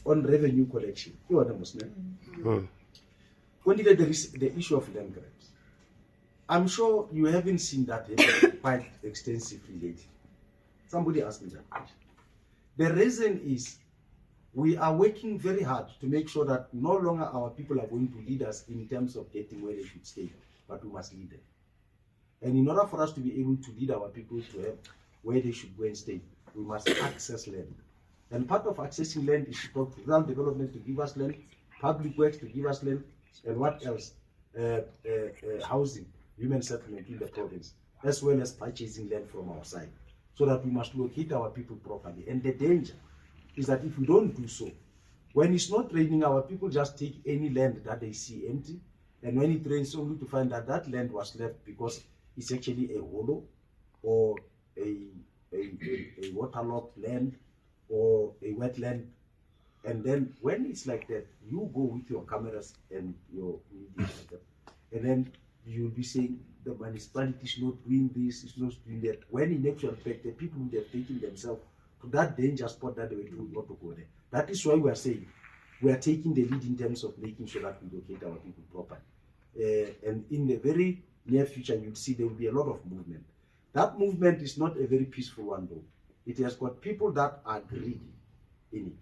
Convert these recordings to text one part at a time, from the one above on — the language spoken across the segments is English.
on revenue collection. You are the Muslim. Only there is the issue of land grabs. I'm sure you haven't seen that quite extensively lately. Somebody asked me that question. The reason is we are working very hard to make sure that no longer our people are going to lead us in terms of getting where they should stay, but we must lead them. And in order for us to be able to lead our people to have where they should go and stay, we must access land. And part of accessing land is to talk to rural development to give us land, public works to give us land, and what else? Housing, human settlement in the province, as well as purchasing land from our side, so that we must locate our people properly. And the danger is that if we don't do so, when it's not raining, our people just take any land that they see empty, and when it rains, only to find that that land was left because it's actually a hollow or a waterlogged land or a wetland. And then when it's like that, you go with your cameras and your media, and then you'll be saying the municipality is not doing this, it's not doing that. When in actual fact, the people would have taken themselves to that danger spot that they were told not to go there. That is why we are saying we are taking the lead in terms of making sure that we locate our people properly. And in the very near future, you'll see there will be a lot of movement. That movement is not a very peaceful one, though. It has got people that are greedy in it.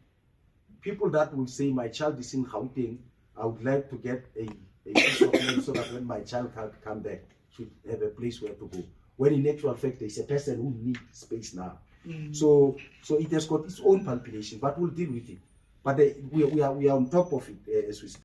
People that will say, my child is in Gauteng, I would like to get a piece of land so that when my child can come back, should have a place where to go. When in actual fact, there's a person who needs space now. So it has got its own palpitation, but we'll deal with it. But we are on top of it as we speak.